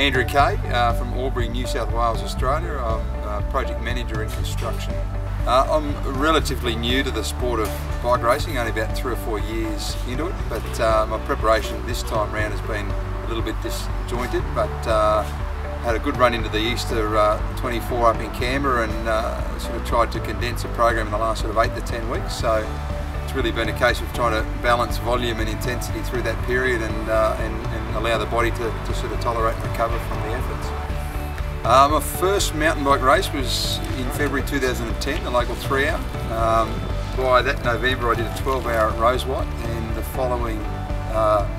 Andrew Kay from Albury, New South Wales, Australia. I'm a project manager in construction. I'm relatively new to the sport of bike racing, only about 3 or 4 years into it, but my preparation this time round has been a little bit disjointed, but had a good run into the Easter 24 up in Canberra and sort of tried to condense the program in the last sort of 8 to 10 weeks. So it's really been a case of trying to balance volume and intensity through that period and allow the body to sort of tolerate and recover from the efforts. My first mountain bike race was in February 2010, the local 3-hour. By that November I did a 12-hour at Rosewhite, and the following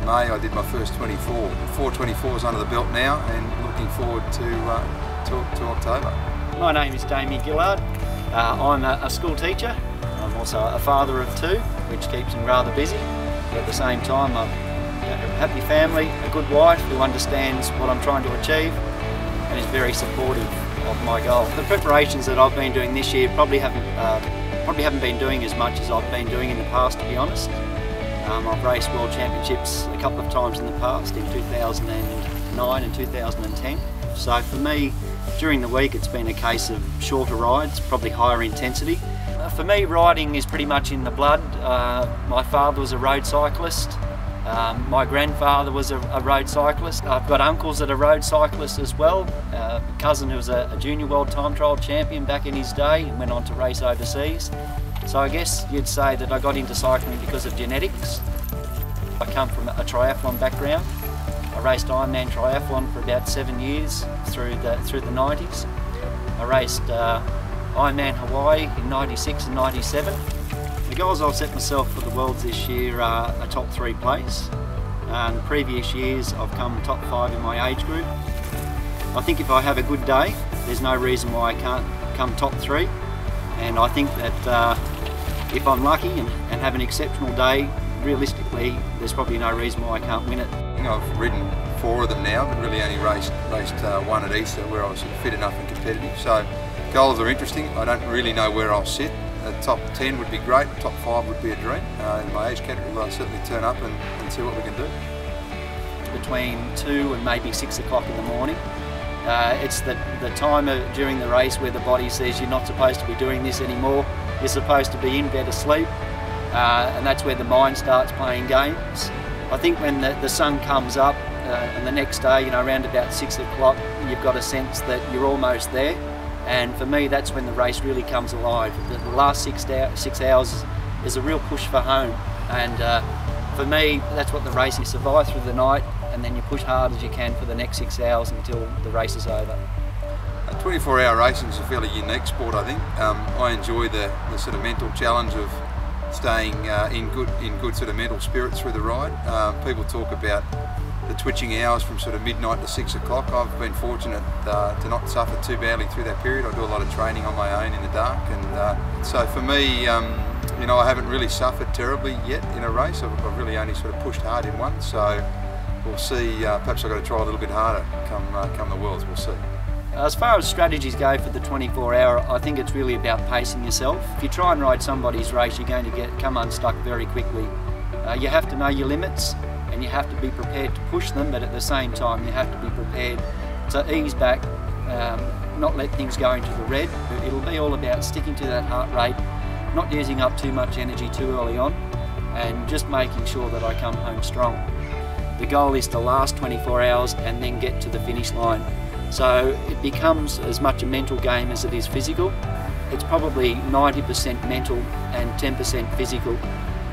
May I did my first 24. 4 24s under the belt now, and looking forward to October. My name is Damian Gillard. I'm a school teacher. I'm also a father of 2, which keeps me rather busy. But at the same time, I'm a happy family, a good wife who understands what I'm trying to achieve and is very supportive of my goal. The preparations that I've been doing this year probably haven't been doing as much as I've been doing in the past, to be honest. I've raced World Championships a couple of times in the past, in 2009 and 2010. So for me, during the week it's been a case of shorter rides, probably higher intensity. For me, riding is pretty much in the blood. My father was a road cyclist. My grandfather was a road cyclist. I've got uncles that are road cyclists as well. A cousin who was a junior world time trial champion back in his day and went on to race overseas. So I guess you'd say that I got into cycling because of genetics. I come from a triathlon background. I raced Ironman triathlon for about 7 years through the 90s. I raced Ironman Hawaii in 96 and 97. The goals I've set myself for the Worlds this year are a top 3 place. In previous years I've come top 5 in my age group. I think if I have a good day, there's no reason why I can't come top 3. And I think that if I'm lucky and have an exceptional day, realistically there's probably no reason why I can't win it. I think I've ridden 4 of them now, but really only raced 1 at Easter where I was fit enough and competitive. So goals are interesting. I don't really know where I'll sit. The top 10 would be great, top 5 would be a dream. In my age category I'll certainly turn up and see what we can do. Between 2 and maybe 6 o'clock in the morning. It's the time during the race where the body says you're not supposed to be doing this anymore. You're supposed to be in bed asleep, and that's where the mind starts playing games. I think when the sun comes up and the next day, you know, around about 6 o'clock, you've got a sense that you're almost there. And for me, that's when the race really comes alive. The last 6 hours is a real push for home. And for me, that's what the race is. You survive through the night and then you push hard as you can for the next 6 hours until the race is over. 24-hour racing is a fairly unique sport, I think. I enjoy the sort of mental challenge of staying in good sort of mental spirits through the ride. People talk about the twitching hours from sort of midnight to 6 o'clock. I've been fortunate to not suffer too badly through that period. I do a lot of training on my own in the dark, and so for me, you know, I haven't really suffered terribly yet in a race. I've really only sort of pushed hard in one, so we'll see. Perhaps I've got to try a little bit harder come the Worlds, we'll see. As far as strategies go for the 24-hour, I think it's really about pacing yourself. If you try and ride somebody's race, you're going to come unstuck very quickly. You have to know your limits and you have to be prepared to push them, but at the same time you have to be prepared to ease back, not let things go into the red. It'll be all about sticking to that heart rate, not using up too much energy too early on, and just making sure that I come home strong. The goal is to last 24 hours and then get to the finish line. So it becomes as much a mental game as it is physical. It's probably 90% mental and 10% physical.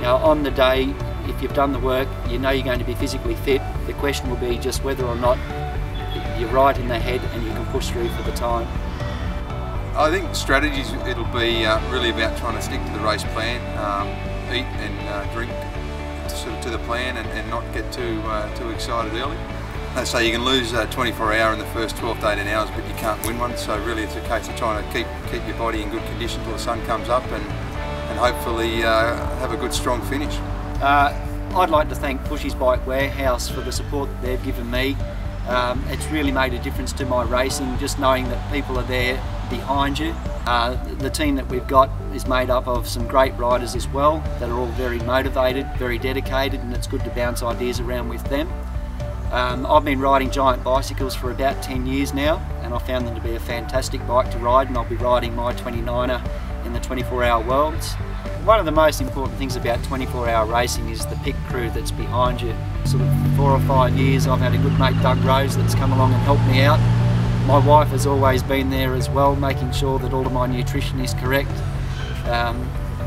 Now on the day, if you've done the work, you know you're going to be physically fit. The question will be just whether or not you're right in the head and you can push through for the time. I think strategies, it'll be really about trying to stick to the race plan, eat and drink to the plan and not get too excited early. They say you can lose 24-hour in the first 12 to 18 hours, but you can't win one. So really, it's a case of trying to keep your body in good condition till the sun comes up, and hopefully have a good, strong finish. I'd like to thank Pushys Bike Warehouse for the support that they've given me. It's really made a difference to my racing, just knowing that people are there behind you. The team that we've got is made up of some great riders as well that are all very motivated, very dedicated, and it's good to bounce ideas around with them. I've been riding giant bicycles for about 10 years now, and I found them to be a fantastic bike to ride, and I'll be riding my 29er in the 24-hour Worlds. One of the most important things about 24-hour racing is the pit crew that's behind you. Sort of 4 or 5 years I've had a good mate, Doug Rose, that's come along and helped me out. My wife has always been there as well, making sure that all of my nutrition is correct.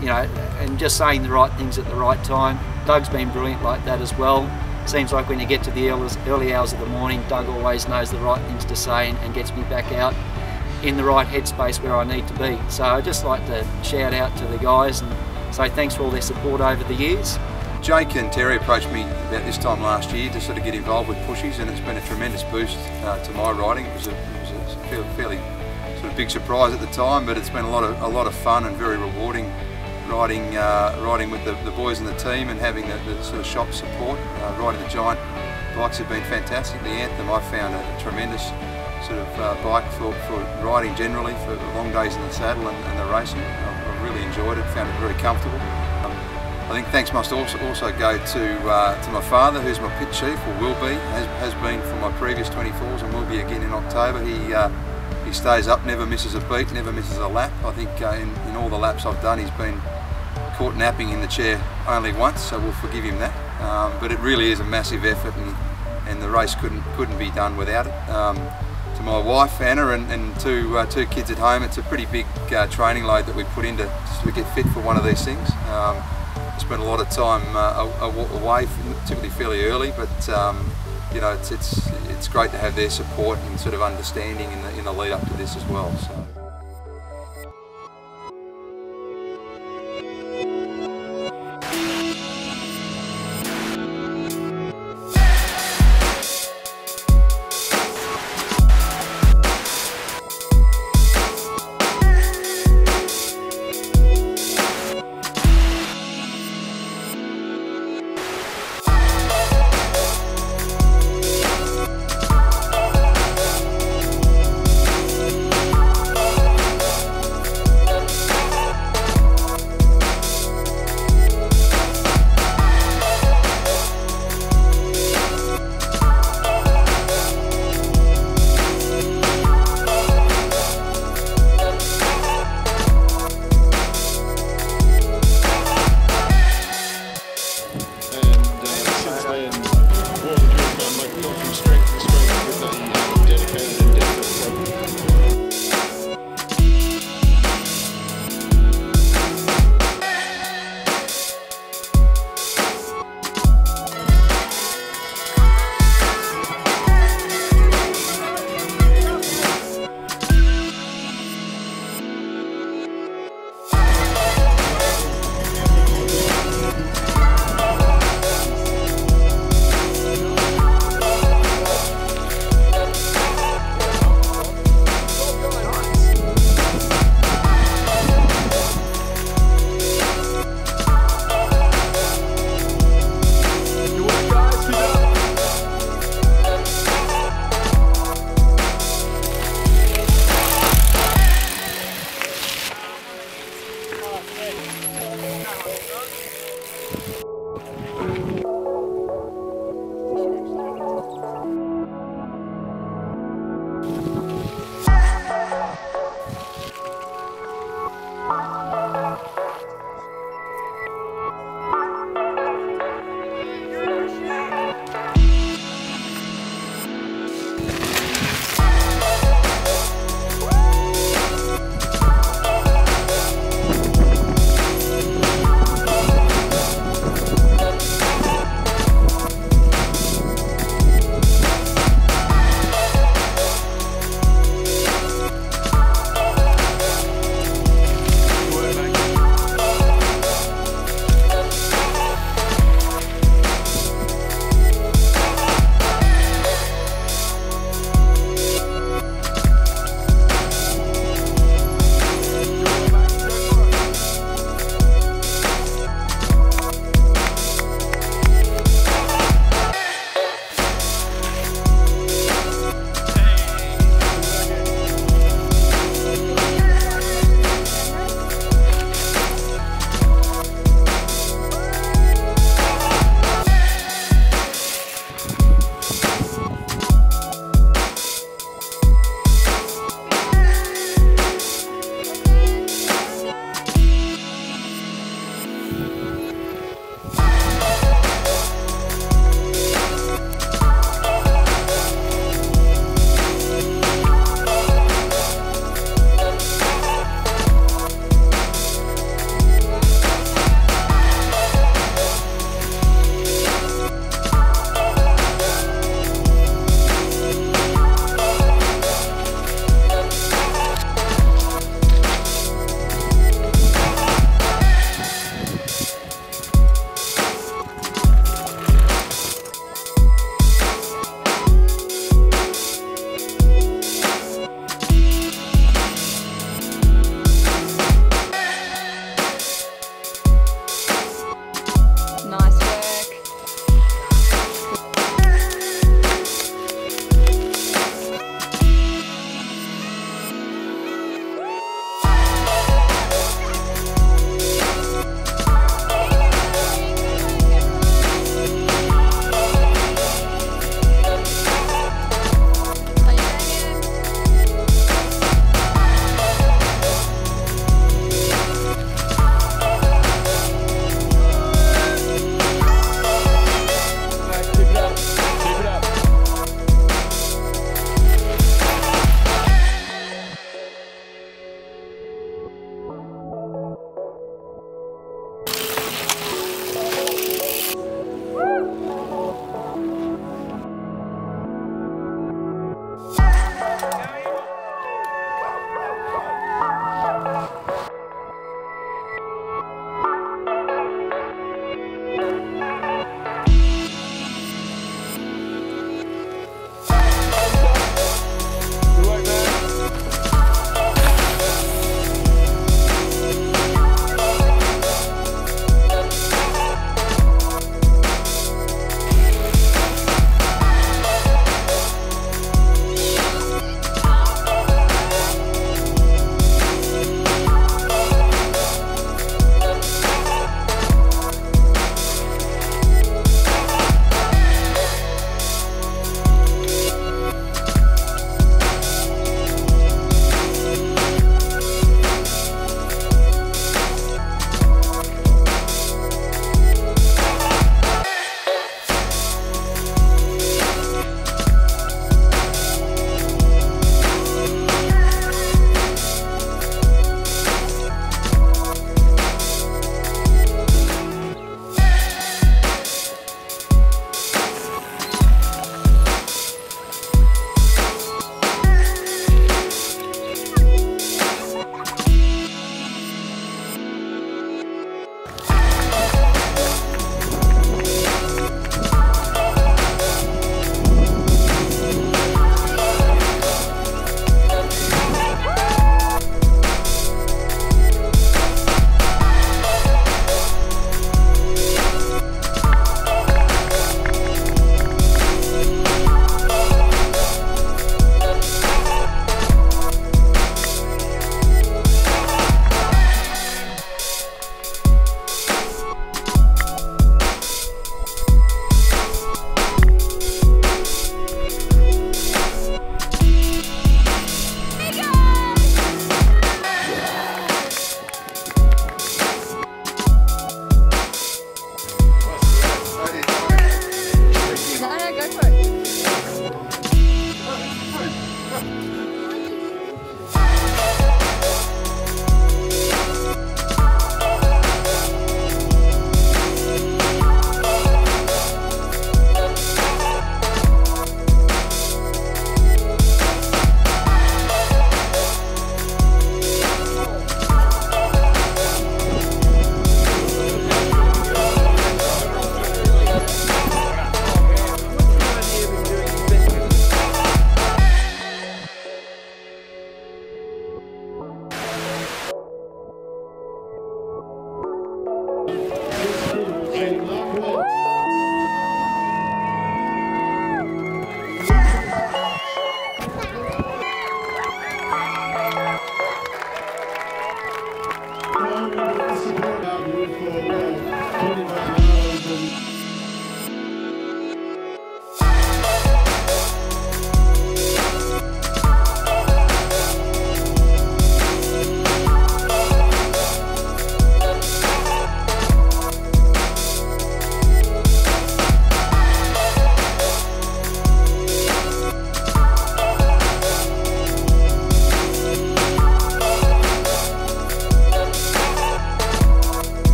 You know, and just saying the right things at the right time. Doug's been brilliant like that as well. Seems like when you get to the early hours of the morning, Doug always knows the right things to say and gets me back out in the right headspace where I need to be. So I'd just like to shout out to the guys and say thanks for all their support over the years. Jake and Terry approached me about this time last year to sort of get involved with Pushys, and it's been a tremendous boost to my riding. It was a fairly sort of big surprise at the time, but it's been a lot of fun and very rewarding riding with the boys in the team and having the sort of shop support. Riding the giant bikes have been fantastic. The Anthem I've found a tremendous sort of bike for riding generally, for long days in the saddle and the racing. I've really enjoyed it, found it very comfortable. I think thanks must also go to my father, who's my pit chief, or will be, has been for my previous 24s and will be again in October. He stays up, never misses a beat, never misses a lap. I think in all the laps I've done, he's been caught napping in the chair only once, so we'll forgive him that. But it really is a massive effort, and the race couldn't be done without it. To my wife Anna and two kids at home, it's a pretty big training load that we put in to get fit for one of these things. Spent a lot of time away, typically fairly early, but you know, it's great to have their support and sort of understanding in the lead up to this as well. So.